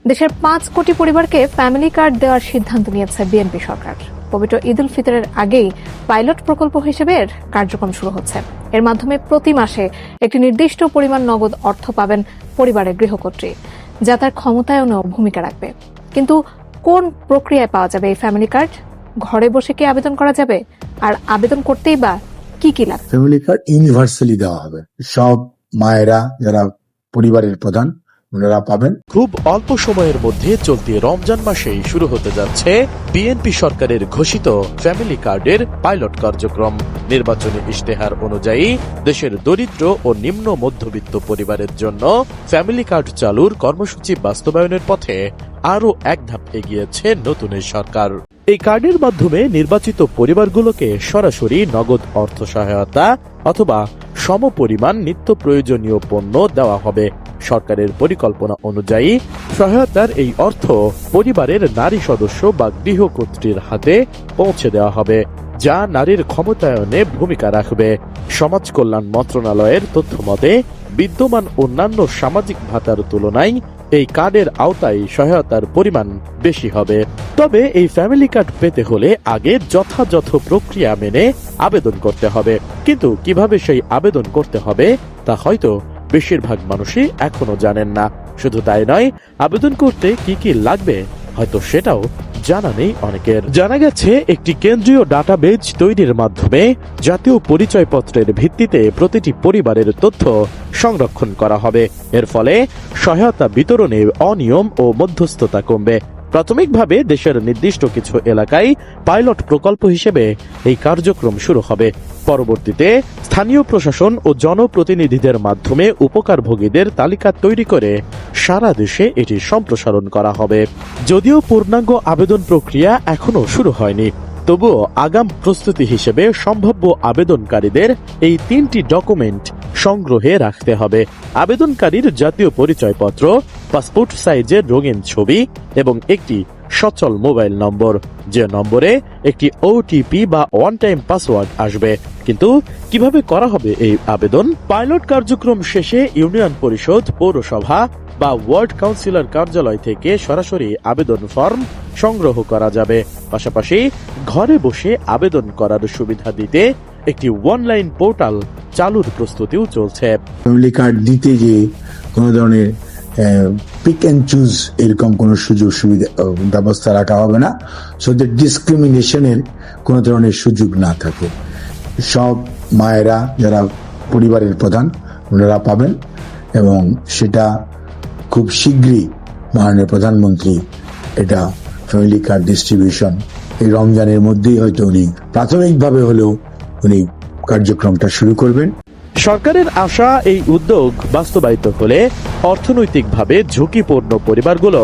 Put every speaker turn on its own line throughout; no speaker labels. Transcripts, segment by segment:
দেশের ৫ কোটি পরিবারকে ফ্যামিলি কার্ড দেওয়ার সিদ্ধান্ত নিয়েছে বিএনপি সরকার। পবিত্র ঈদ উল ফিতরের আগেই পাইলট প্রকল্প হিসেবে এর কার্যক্রম শুরু হচ্ছে। এর মাধ্যমে প্রতি মাসে একটি নির্দিষ্ট পরিমাণ নগদ অর্থ পাবেন পরিবারের গৃহকর্ত্রী, যা তার ক্ষমতায়নেও ভূমিকা রাখবে। কিন্তু কোন প্রক্রিয়ায় পাওয়া যাবে এই ফ্যামিলি কার্ড? ঘরে বসে কি আবেদন করা যাবে? আর আবেদন করতেই বা কি কি লাগবে?
ফ্যামিলি কার্ড ইউনিভার্সালি দেওয়া হবে। সব মায়েরা যারা পরিবারের প্রধান ওনারা পাবেন।
খুব অল্প সময়ের মধ্যে চলতি রমজান মাসেই শুরু হতে যাচ্ছে বিএনপি সরকারের ঘোষিত ফ্যামিলি কার্ডের পাইলট কার্যক্রম। নির্বাচনী ইশতেহার অনুযায়ী দেশের দরিদ্র ও নিম্ন মধ্যবিত্ত পরিবারের জন্য ফ্যামিলি কার্ড চালুর কর্মসূচি বাস্তবায়নের পথে আরও এক ধাপ এগিয়েছে নতুন এই সরকার। এই কার্ডের মাধ্যমে নির্বাচিত পরিবারগুলোকে সরাসরি নগদ অর্থ সহায়তা অথবা সমপরিমাণ নিত্য প্রয়োজনীয় পণ্য দেওয়া হবে। সরকারের পরিকল্পনা অনুযায়ী সহায়তার এই অর্থ পরিবারের নারী সদস্য বা গৃহকর্ত্রীর হাতে পৌঁছে দেওয়া হবে, যা নারীর ক্ষমতায়নে ভূমিকা রাখবে। সমাজ কল্যাণ মন্ত্রণালয়ের তথ্য মতে বিদ্যমান অন্যান্য সামাজিক ভাতার তুলনায় এই কার্ডের আওতায় সহায়তার পরিমাণ বেশি হবে। তবে এই ফ্যামিলি কার্ড পেতে হলে আগে যথাযথ প্রক্রিয়া মেনে আবেদন করতে হবে। কিন্তু কিভাবে সেই আবেদন করতে হবে তা হয়তো বেশিরভাগ মানুষই এখনো জানেন না। শুধু তাই নয়, আবেদন করতে কি কি লাগবে হয়তো সেটাও জানা নেই অনেকের। জানা গেছে একটি কেন্দ্রীয় ডাটাবেজ তৈরির মাধ্যমে জাতীয় পরিচয়পত্রের ভিত্তিতে প্রতিটি পরিবারের তথ্য সংরক্ষণ করা হবে। এর ফলে সহায়তা বিতরণে অনিয়ম ও মধ্যস্থতা কমবে। প্রাথমিকভাবে দেশের নির্দিষ্ট কিছু এলাকায় পাইলট প্রকল্প হিসেবে এই কার্যক্রম শুরু হবে। পরবর্তীতে স্থানীয় প্রশাসন ও জনপ্রতিনিধিদের মাধ্যমে উপকারভোগীদের তালিকা তৈরি করে সারা দেশে এটি সম্প্রসারণ করা হবে। যদিও পূর্ণাঙ্গ আবেদন প্রক্রিয়া এখনো শুরু হয়নি, তবুও আগাম প্রস্তুতি হিসেবে সম্ভাব্য আবেদনকারীদের এই 3টি ডকুমেন্ট সংগ্রহে রাখতে হবে: আবেদনকারীর জাতীয় পরিচয়পত্র, পাসপোর্ট সাইজের রঙিন ছবি এবং একটি সচল মোবাইল নম্বর, যে নম্বরে একটি ওটিপি বা ওয়ান টাইম পাসওয়ার্ড আসবে। কিন্তু কিভাবে করা হবে এই আবেদন? পাইলট কার্যক্রম শেষে ইউনিয়ন পরিষদ, পৌরসভা বা ওয়ার্ড কাউন্সিলর কার্যালয় থেকে সরাসরি আবেদন ফর্ম সংগ্রহ করা যাবে। পাশাপাশি ঘরে বসে আবেদন করার সুবিধা দিতে একটি অনলাইন পোর্টাল চালুর প্রস্তুতিও চলছে।
ফ্যামিলি কার্ড দিতে যে কোনো ধরনের পিক অ্যান্ড চুজ এরকম কোনো সুযোগ সুবিধা ব্যবস্থা রাখা হবে না, সো দ্যাট ডিসক্রিমিনেশনের কোনো ধরনের সুযোগ না থাকে। সব মায়েরা যারা পরিবারের প্রধান ওনারা পাবেন এবং সেটা খুব শীঘ্রই মাননীয় প্রধানমন্ত্রী এটা ফ্যামিলি কার্ড ডিস্ট্রিবিউশন এই রমজানের মধ্যেই হয়তো উনি প্রাথমিকভাবে হলেও উনি কার্যক্রমটা শুরু করবেন।
সরকারের আশা এই উদ্যোগ বাস্তবায়িত হলে অর্থনৈতিকভাবে ঝুঁকিপূর্ণ পরিবারগুলো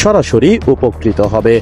সরাসরি উপকৃত হবে।